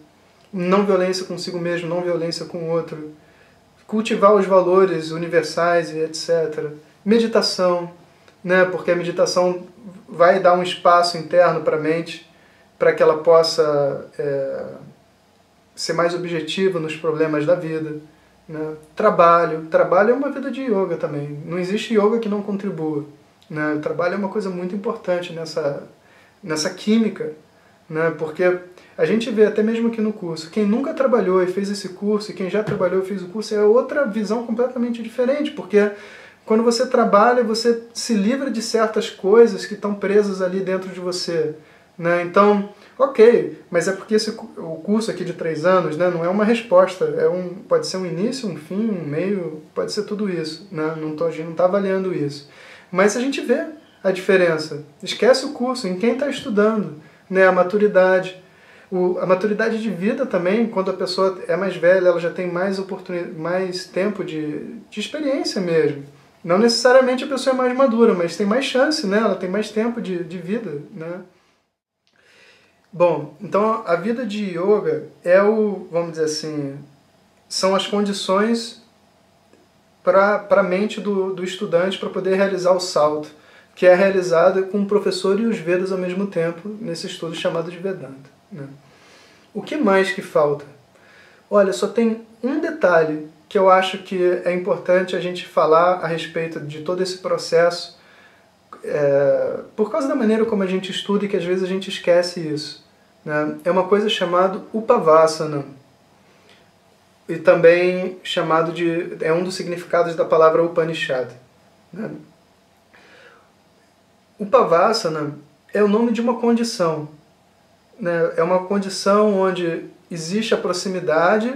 consigo mesmo, não violência com o outro, cultivar os valores universais e etc. Meditação, né? Porque a meditação vai dar um espaço interno para a mente, para que ela possa ser mais objetiva nos problemas da vida. Né? Trabalho é uma vida de yoga também. Não existe yoga que não contribua. Né? O trabalho é uma coisa muito importante nessa química, né? Porque a gente vê até mesmo aqui no curso, quem nunca trabalhou e fez esse curso, e quem já trabalhou e fez o curso, é outra visão completamente diferente, porque quando você trabalha, você se livra de certas coisas que estão presas ali dentro de você. né? Então, ok, mas é porque o curso aqui de 3 anos, né, não é uma resposta, pode ser um início, um fim, um meio, pode ser tudo isso, né? A gente não está avaliando isso. Mas a gente vê a diferença. Esquece o curso, em quem está estudando, né? A maturidade. A maturidade de vida também, quando a pessoa é mais velha, ela já tem mais mais tempo de experiência mesmo. Não necessariamente a pessoa é mais madura, mas tem mais chance, né? Ela tem mais tempo de vida, né? Bom, então a vida de yoga vamos dizer assim, são as condições para a mente do estudante para poder realizar o salto, que é realizado com o professor e os Vedas ao mesmo tempo, nesse estudo chamado de Vedanta, né? O que mais que falta? Olha, só tem um detalhe que eu acho que é importante a gente falar a respeito de todo esse processo, por causa da maneira como a gente estuda e que às vezes a gente esquece isso, né? É uma coisa chamada Upavasana, e também chamado é um dos significados da palavra Upanishad, né? Upavasana é o nome de uma condição, né? É uma condição onde existe a proximidade,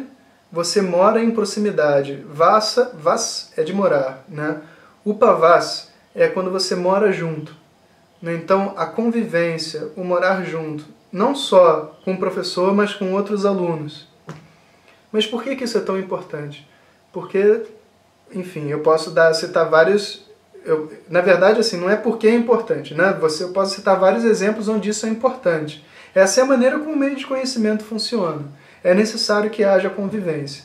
você mora em proximidade. Vas é de morar, né? Upavas é quando você mora junto, né? Então a convivência, o morar junto, não só com o professor, mas com outros alunos. Mas por que isso é tão importante? Porque, enfim, eu posso citar vários... na verdade, assim, não é porque é importante, né? Eu posso citar vários exemplos onde isso é importante. Essa é a maneira como o meio de conhecimento funciona. É necessário que haja convivência.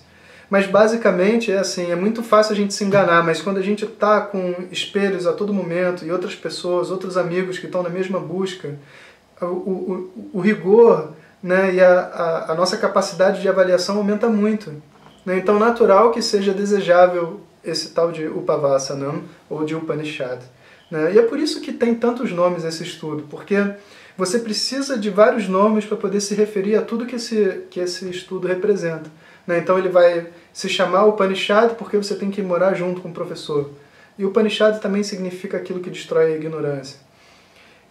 Mas, basicamente, é muito fácil a gente se enganar, mas quando a gente está com espelhos a todo momento e outras pessoas, outros amigos que estão na mesma busca, o rigor, né, e a nossa capacidade de avaliação aumenta muito, né? Então, natural que seja desejável esse tal de Upavasana ou de Upanishad, né? E é por isso que tem tantos nomes esse estudo, porque você precisa de vários nomes para poder se referir a tudo que esse estudo representa, né? Então ele vai se chamar Upanishad porque você tem que morar junto com o professor. E Upanishad também significa aquilo que destrói a ignorância.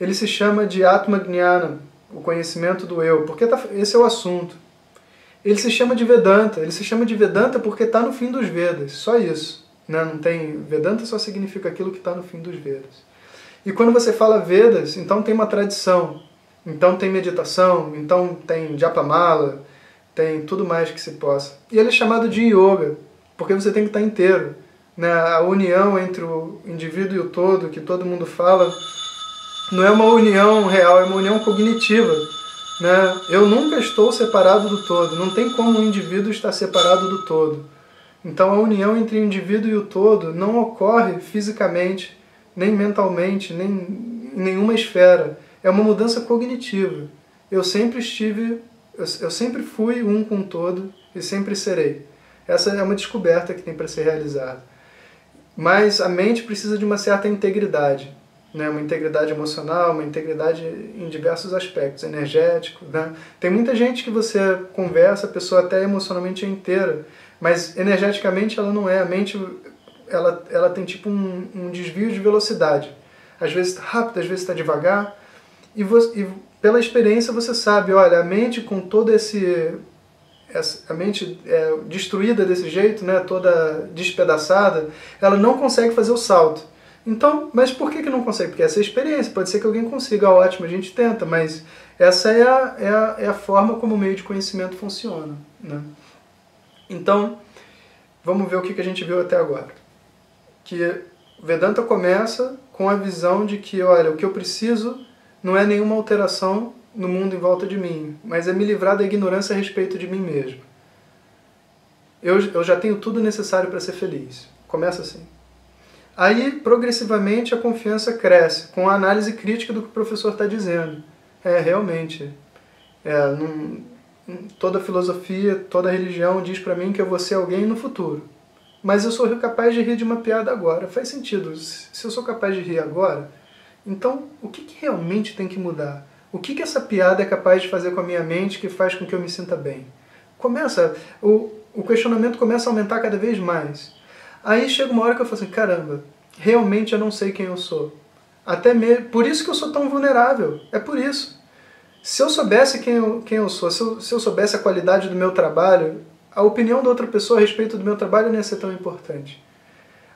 Ele se chama de Atma Gnana, o conhecimento do eu, porque esse é o assunto. Ele se chama de Vedanta. Ele se chama de Vedanta porque está no fim dos Vedas, só isso, né? Não tem Vedanta, só significa aquilo que está no fim dos Vedas. E quando você fala Vedas, então tem uma tradição, então tem meditação, então tem Japamala, tem tudo mais que se possa. E ele é chamado de Yoga, porque você tem que estar inteiro, né? A união entre o indivíduo e o todo, que todo mundo fala, não é uma união real, é uma união cognitiva, né? Eu nunca estou separado do todo, não tem como um indivíduo estar separado do todo. Então a união entre o indivíduo e o todo não ocorre fisicamente, nem mentalmente, nem em nenhuma esfera. É uma mudança cognitiva. Eu sempre fui um com o todo e sempre serei. Essa é uma descoberta que tem para ser realizada. Mas a mente precisa de uma certa integridade, né? Uma integridade emocional, uma integridade em diversos aspectos, energético, né? Tem muita gente que você conversa, a pessoa até emocionalmente é inteira, mas energeticamente ela não é. A mente ela tem tipo um desvio de velocidade. Às vezes está rápido, às vezes está devagar. E pela experiência você sabe, olha, a mente com todo a mente destruída desse jeito, né, toda despedaçada, ela não consegue fazer o salto. Então, mas por que não consegue? Porque essa é a experiência. Pode ser que alguém consiga, ótimo, a gente tenta, mas essa é a forma como o meio de conhecimento funciona, né? Então, vamos ver o que a gente viu até agora. Que Vedanta começa com a visão de que, olha, o que eu preciso não é nenhuma alteração no mundo em volta de mim, mas é me livrar da ignorância a respeito de mim mesmo. Eu já tenho tudo necessário para ser feliz. Começa assim. Aí, progressivamente, a confiança cresce, com a análise crítica do que o professor está dizendo. Realmente, toda filosofia, toda religião diz para mim que eu vou ser alguém no futuro. Mas eu sou capaz de rir de uma piada agora. Faz sentido. Se eu sou capaz de rir agora, então o que realmente tem que mudar? O que essa piada é capaz de fazer com a minha mente que faz com que eu me sinta bem? O questionamento começa a aumentar cada vez mais. Aí chega uma hora que eu falo assim, caramba, realmente eu não sei quem eu sou. Por isso que eu sou tão vulnerável. É por isso. Se eu soubesse quem eu sou, se eu soubesse a qualidade do meu trabalho, a opinião da outra pessoa a respeito do meu trabalho não ia ser tão importante.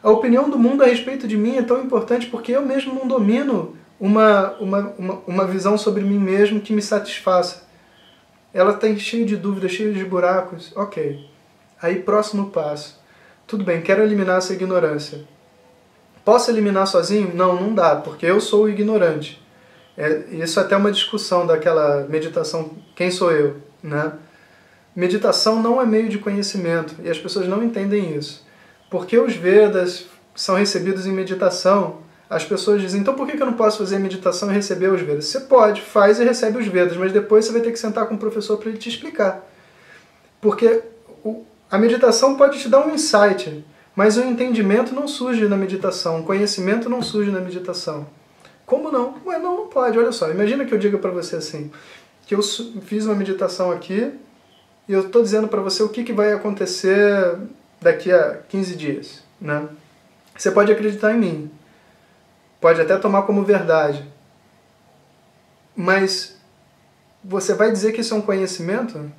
A opinião do mundo a respeito de mim é tão importante porque eu mesmo não domino uma visão sobre mim mesmo que me satisfaça. Ela está cheia de dúvidas, cheia de buracos. Ok. Aí, próximo passo. Tudo bem, quero eliminar essa ignorância. Posso eliminar sozinho? Não, não dá, porque eu sou o ignorante. Isso é até uma discussão daquela meditação, quem sou eu? Né? Meditação não é meio de conhecimento, e as pessoas não entendem isso. Porque os Vedas são recebidos em meditação, as pessoas dizem, então por que eu não posso fazer meditação e receber os Vedas? Você pode, faz e recebe os Vedas, mas depois você vai ter que sentar com o professor para ele te explicar. Porque a meditação pode te dar um insight, mas o entendimento não surge na meditação, o conhecimento não surge na meditação. Como não? Ué, não pode, olha só, imagina que eu diga para você assim, que eu fiz uma meditação aqui e eu estou dizendo para você o que vai acontecer daqui a 15 dias. Né? Você pode acreditar em mim, pode até tomar como verdade, mas você vai dizer que isso é um conhecimento?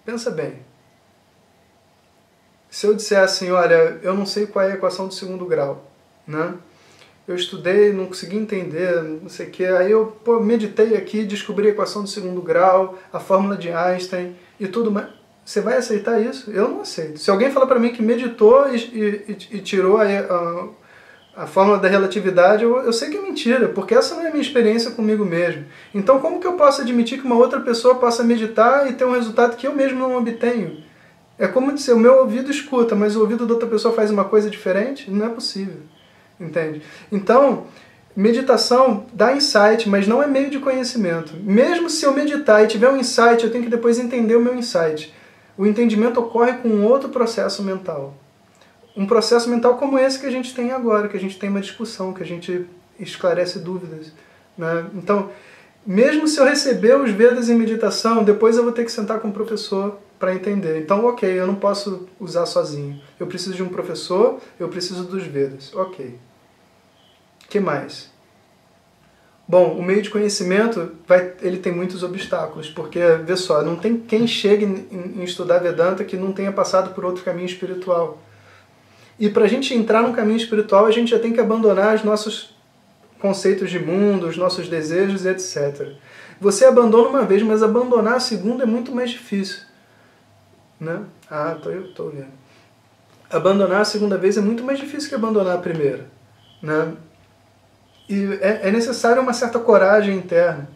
Pensa bem. Se eu disser assim, olha, eu não sei qual é a equação do segundo grau, né? Eu estudei, não consegui entender, não sei o que, aí eu meditei aqui, descobri a equação do segundo grau, a fórmula de Einstein e tudo mais. Você vai aceitar isso? Eu não aceito. Se alguém falar para mim que meditou e tirou a fórmula da relatividade, eu sei que é mentira, porque essa não é a minha experiência comigo mesmo. Então como que eu posso admitir que uma outra pessoa possa meditar e ter um resultado que eu mesmo não obtenho? É como dizer, o meu ouvido escuta, mas o ouvido da outra pessoa faz uma coisa diferente? Não é possível. Entende? Então, meditação dá insight, mas não é meio de conhecimento. Mesmo se eu meditar e tiver um insight, eu tenho que depois entender o meu insight. O entendimento ocorre com um outro processo mental. Um processo mental como esse que a gente tem agora, que a gente tem uma discussão, que a gente esclarece dúvidas. Né? Então, mesmo se eu receber os Vedas em meditação, depois eu vou ter que sentar com o professor para entender. Então, ok, eu não posso usar sozinho. Eu preciso de um professor, eu preciso dos Vedas. Ok. O que mais? Bom, o meio de conhecimento, ele tem muitos obstáculos, porque, vê só, não tem quem chegue em estudar Vedanta que não tenha passado por outro caminho espiritual. E para a gente entrar num caminho espiritual, a gente já tem que abandonar os nossos conceitos de mundo, os nossos desejos, etc. Você abandona uma vez, mas abandonar a segunda é muito mais difícil. Né? Tô vendo. Abandonar a segunda vez é muito mais difícil que abandonar a primeira. Né? E é necessário uma certa coragem interna.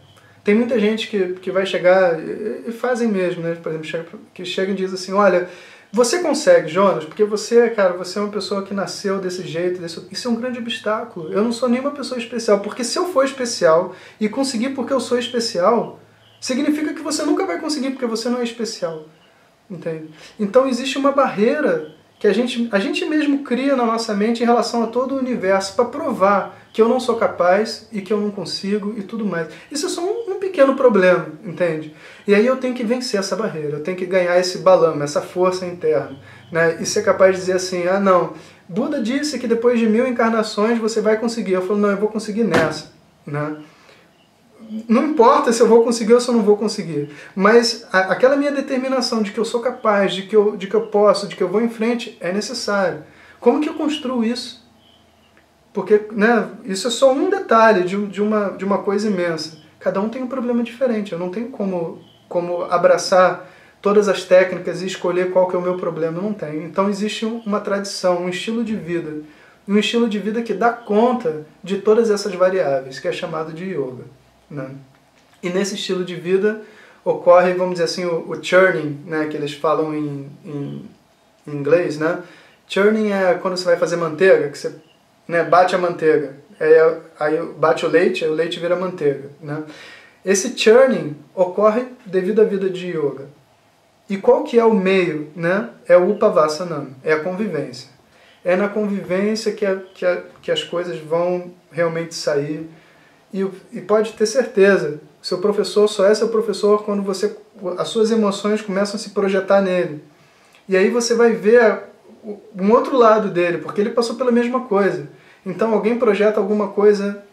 Tem muita gente que vai chegar, e fazem mesmo, né? Por exemplo, que chega e diz assim, olha, você consegue, Jonas, porque você, cara, você é uma pessoa que nasceu desse jeito, isso é um grande obstáculo. Eu não sou nenhuma pessoa especial, porque se eu for especial e conseguir porque eu sou especial, significa que você nunca vai conseguir porque você não é especial. Entende? Então existe uma barreira que a gente mesmo cria na nossa mente em relação a todo o universo para provar que eu não sou capaz e que eu não consigo e tudo mais. Isso é só um pequeno problema, entende? E aí eu tenho que vencer essa barreira, eu tenho que ganhar esse balão, essa força interna, né? E ser capaz de dizer assim, ah não, Buda disse que depois de 1000 encarnações você vai conseguir. Eu falo, não, eu vou conseguir nessa, né? Não importa se eu vou conseguir ou se eu não vou conseguir, mas aquela minha determinação de que eu sou capaz, de que eu posso, de que eu vou em frente, é necessário. Como que eu construo isso? Porque, né, isso é só um detalhe de uma coisa imensa. Cada um tem um problema diferente, eu não tenho como abraçar todas as técnicas e escolher qual que é o meu problema, não tenho. Então existe uma tradição, um estilo de vida que dá conta de todas essas variáveis, que é chamado de yoga. Né? E nesse estilo de vida ocorre, vamos dizer assim, o churning, né, que eles falam em inglês, né? Churning é quando você vai fazer manteiga, que você, né, bate a manteiga, aí bate o leite vira manteiga. Né? Esse churning ocorre devido à vida de yoga. E qual que é o meio? Né? É o upavasanam, é a convivência. É na convivência que as coisas vão realmente sair. E pode ter certeza, seu professor só é seu professor quando as suas emoções começam a se projetar nele. E aí você vai ver um outro lado dele, porque ele passou pela mesma coisa. Então alguém projeta alguma coisa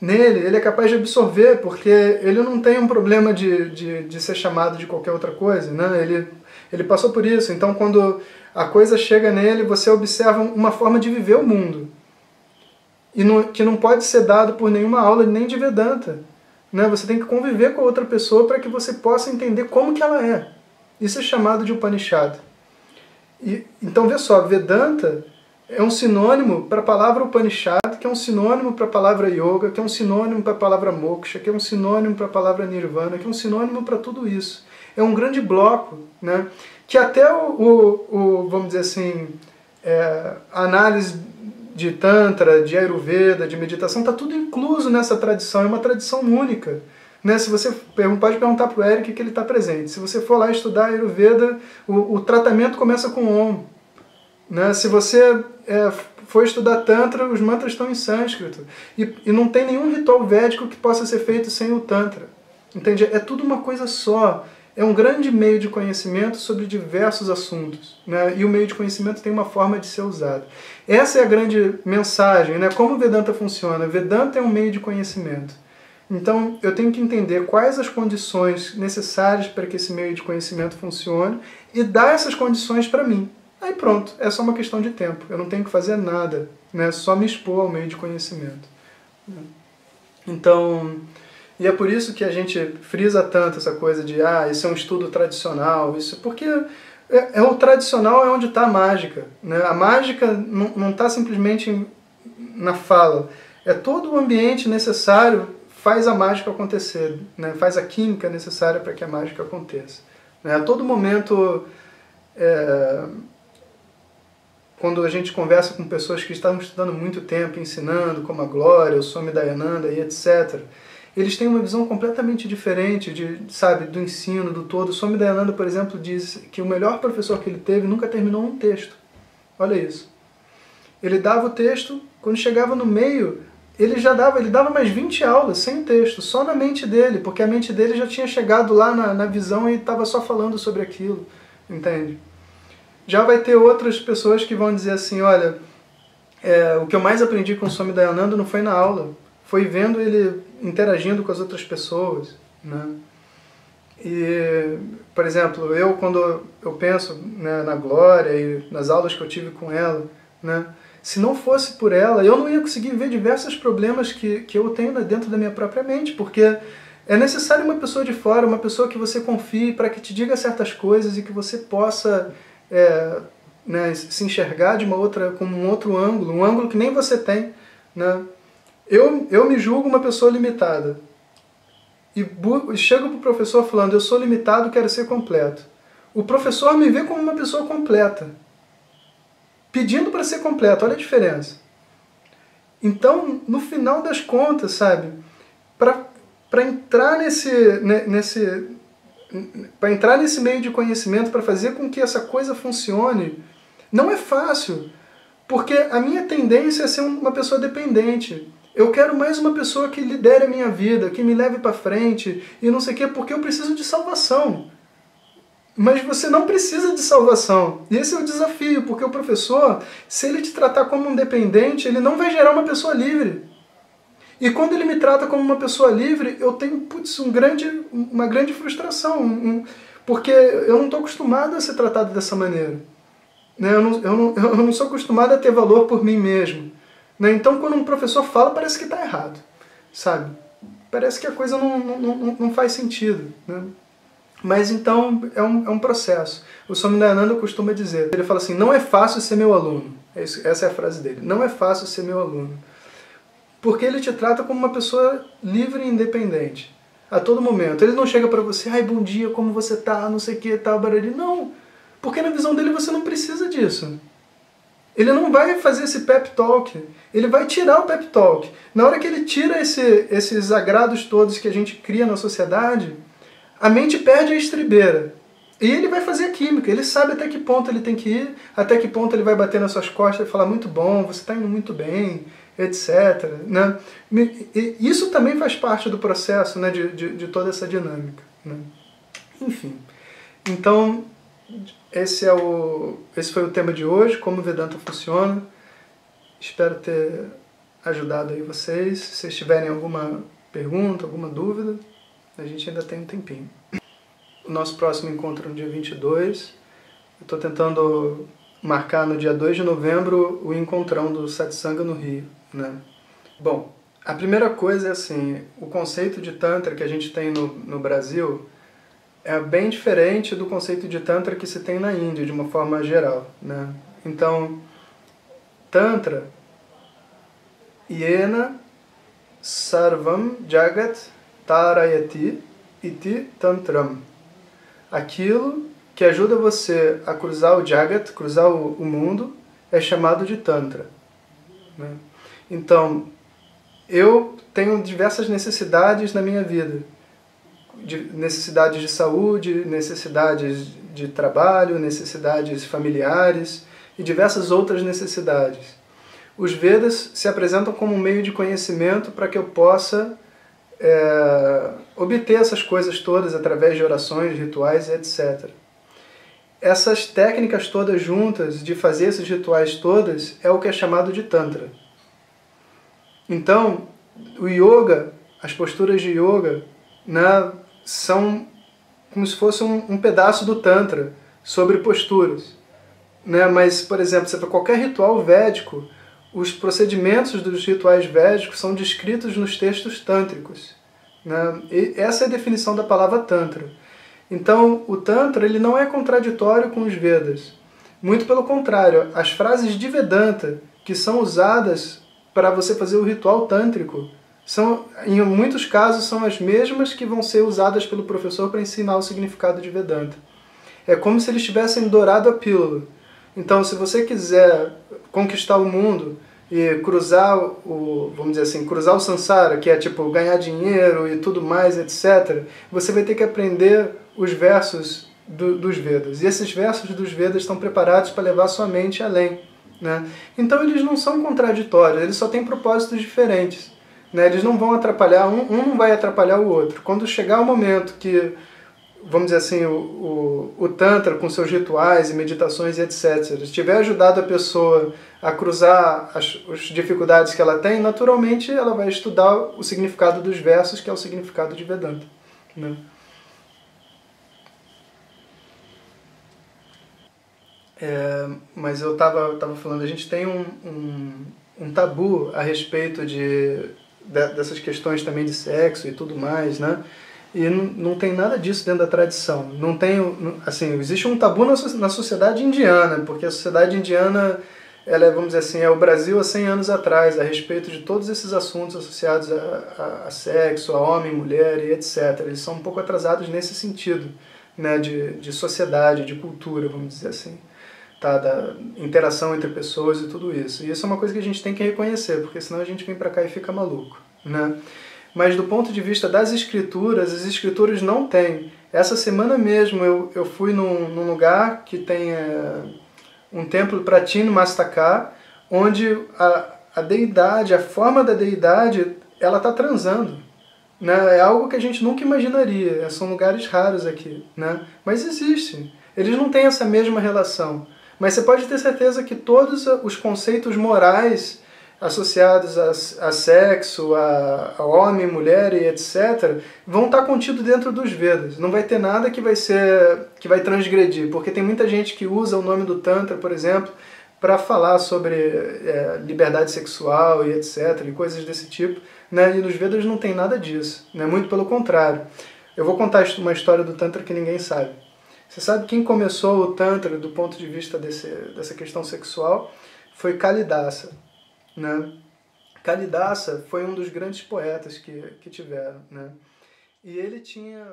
nele, ele é capaz de absorver, porque ele não tem um problema de ser chamado de qualquer outra coisa, né? Ele passou por isso, então quando a coisa chega nele, você observa uma forma de viver o mundo, que não pode ser dado por nenhuma aula nem de Vedanta, né? Você tem que conviver com a outra pessoa para que você possa entender como que ela é. Isso é chamado de Upanishad. Então, vê só, Vedanta é um sinônimo para a palavra Upanishad, que é um sinônimo para a palavra Yoga, que é um sinônimo para a palavra Moksha, que é um sinônimo para a palavra Nirvana, que é um sinônimo para tudo isso. É um grande bloco, né? Que até vamos dizer assim, a análise de Tantra, de Ayurveda, de meditação, está tudo incluso nessa tradição, é uma tradição única. Né? Se você pode perguntar para o Eric que ele está presente. Se você for lá estudar Ayurveda, o tratamento começa com Om. Né? Se você for estudar Tantra, os mantras estão em sânscrito. E não tem nenhum ritual védico que possa ser feito sem o Tantra. Entende? É tudo uma coisa só. É um grande meio de conhecimento sobre diversos assuntos. Né? E o meio de conhecimento tem uma forma de ser usado. Essa é a grande mensagem. Né? Como o Vedanta funciona? Vedanta é um meio de conhecimento. Então, eu tenho que entender quais as condições necessárias para que esse meio de conhecimento funcione e dar essas condições para mim. Aí pronto, é só uma questão de tempo. Eu não tenho que fazer nada, né? Só me expor ao meio de conhecimento. Então, e é por isso que a gente frisa tanto essa coisa de isso é um estudo tradicional, isso porque o tradicional é onde está a mágica. Né? A mágica não está simplesmente na fala. É todo o ambiente necessário faz a mágica acontecer, né? Faz a química necessária para que a mágica aconteça. Né? A todo momento, quando a gente conversa com pessoas que estavam estudando muito tempo, ensinando, como a Glória, o Swami Dayananda e etc., eles têm uma visão completamente diferente do ensino, do todo. O Swami Dayananda, por exemplo, diz que o melhor professor que ele teve nunca terminou um texto. Olha isso. Ele dava o texto, quando chegava no meio, ele dava mais 20 aulas sem texto, só na mente dele, porque a mente dele já tinha chegado lá na visão e estava só falando sobre aquilo, entende? Já vai ter outras pessoas que vão dizer assim, olha, o que eu mais aprendi com o Swami Dayananda não foi na aula, foi vendo ele interagindo com as outras pessoas, né? E, por exemplo, quando eu penso, né, na Glória e nas aulas que eu tive com ela, né, se não fosse por ela, eu não ia conseguir ver diversos problemas que eu tenho dentro da minha própria mente, porque é necessário uma pessoa de fora, uma pessoa que você confie para que te diga certas coisas e que você possa né, se enxergar com um outro ângulo, um ângulo que nem você tem. Né? Eu me julgo uma pessoa limitada e chego para o professor falando, eu sou limitado, quero ser completo. O professor me vê como uma pessoa completa, pedindo para ser completo, olha a diferença. Então, no final das contas, sabe, para entrar nesse meio de conhecimento, para fazer com que essa coisa funcione, não é fácil, porque a minha tendência é ser uma pessoa dependente. Eu quero mais uma pessoa que lidere a minha vida, que me leve para frente, e não sei o quê, porque eu preciso de salvação. Mas você não precisa de salvação. E esse é o desafio, porque o professor, se ele te tratar como um dependente, ele não vai gerar uma pessoa livre. E quando ele me trata como uma pessoa livre, eu tenho uma grande frustração, porque eu não estou acostumado a ser tratado dessa maneira. Né? Eu não sou acostumado a ter valor por mim mesmo. Né? Então, quando um professor fala, parece que está errado. Sabe? Parece que a coisa não faz sentido. Né? Mas então é um processo. O Swami Dayananda costuma dizer, ele fala assim, não é fácil ser meu aluno. Essa é a frase dele, não é fácil ser meu aluno. Porque ele te trata como uma pessoa livre e independente. A todo momento. Ele não chega para você, ai, bom dia, como você tá, não sei o que, tal, barulho. Não, porque na visão dele você não precisa disso. Ele não vai fazer esse pep talk, ele vai tirar o pep talk. Na hora que ele tira esses agrados todos que a gente cria na sociedade, a mente perde a estribeira. E ele vai fazer a química, ele sabe até que ponto ele tem que ir, até que ponto ele vai bater nas suas costas e falar, muito bom, você está indo muito bem, etc. Né? E isso também faz parte do processo, né, de toda essa dinâmica. Né? Enfim, então esse foi o tema de hoje, como o Vedanta funciona. Espero ter ajudado aí vocês. Se vocês tiverem alguma pergunta, alguma dúvida, a gente ainda tem um tempinho. O nosso próximo encontro é no dia 22. Eu estou tentando marcar no dia 2 de novembro o encontrão do Satsanga no Rio, né? Bom, a primeira coisa é assim, o conceito de Tantra que a gente tem no Brasil é bem diferente do conceito de Tantra que se tem na Índia, de uma forma geral, né? Então, Tantra, Yena Sarvam Jagat Tarayati Iti Tantram. Aquilo que ajuda você a cruzar o Jagat, cruzar o mundo, é chamado de Tantra, né? Então, eu tenho diversas necessidades na minha vida. Necessidades de saúde, necessidades de trabalho, necessidades familiares e diversas outras necessidades. Os Vedas se apresentam como um meio de conhecimento para que eu possa obter essas coisas todas através de orações, rituais, etc. Essas técnicas todas juntas, de fazer esses rituais todas, é o que é chamado de Tantra. Então, o yoga, as posturas de yoga, né, são como se fosse um pedaço do Tantra sobre posturas, né? Mas, por exemplo, para qualquer ritual védico, os procedimentos dos rituais védicos são descritos nos textos tântricos, né? E essa é a definição da palavra Tantra. Então, o Tantra ele não é contraditório com os Vedas. Muito pelo contrário, as frases de Vedanta que são usadas para você fazer o ritual tântrico em muitos casos, são as mesmas que vão ser usadas pelo professor para ensinar o significado de Vedanta. É como se eles tivessem dourado a pílula. Então, se você quiser conquistar o mundo e cruzar vamos dizer assim, cruzar o samsara, que é tipo ganhar dinheiro e tudo mais, etc., você vai ter que aprender os versos dos Vedas. E esses versos dos Vedas estão preparados para levar sua mente além, né? Então, eles não são contraditórios, eles só têm propósitos diferentes. Né, eles não vão atrapalhar, um não vai atrapalhar o outro. Quando chegar o momento que, vamos dizer assim, o Tantra com seus rituais e meditações e etc., tiver ajudado a pessoa a cruzar as dificuldades que ela tem, naturalmente ela vai estudar o significado dos versos, que é o significado de Vedanta, né? Mas eu estava falando, a gente tem um tabu a respeito dessas questões também de sexo e tudo mais, né? E não tem nada disso dentro da tradição. Não tem, assim, existe um tabu na sociedade indiana, porque a sociedade indiana, ela é, vamos dizer assim, é o Brasil há 100 anos atrás, a respeito de todos esses assuntos associados a sexo, a homem, mulher e etc. Eles são um pouco atrasados nesse sentido, né? De sociedade, de cultura, vamos dizer assim. Tá, da interação entre pessoas e tudo isso. E isso é uma coisa que a gente tem que reconhecer, porque senão a gente vem pra cá e fica maluco, né? Mas do ponto de vista das escrituras, as escrituras não têm. Essa semana mesmo eu fui num lugar que tem um templo Pratini Mastaka, onde a deidade, a forma da deidade, ela está transando, né? É algo que a gente nunca imaginaria, são lugares raros aqui, né? Mas existem. Eles não têm essa mesma relação. Mas você pode ter certeza que todos os conceitos morais associados a sexo, a homem, mulher e etc., vão estar contidos dentro dos Vedas. Não vai ter nada que vai transgredir, porque tem muita gente que usa o nome do Tantra, por exemplo, para falar sobre liberdade sexual e etc., e coisas desse tipo, né? E nos Vedas não tem nada disso, né? Muito pelo contrário. Eu vou contar uma história do Tantra que ninguém sabe. Você sabe quem começou o Tantra do ponto de vista dessa questão sexual? Foi Kalidasa, né? Kalidasa foi um dos grandes poetas que tiveram, né? E ele tinha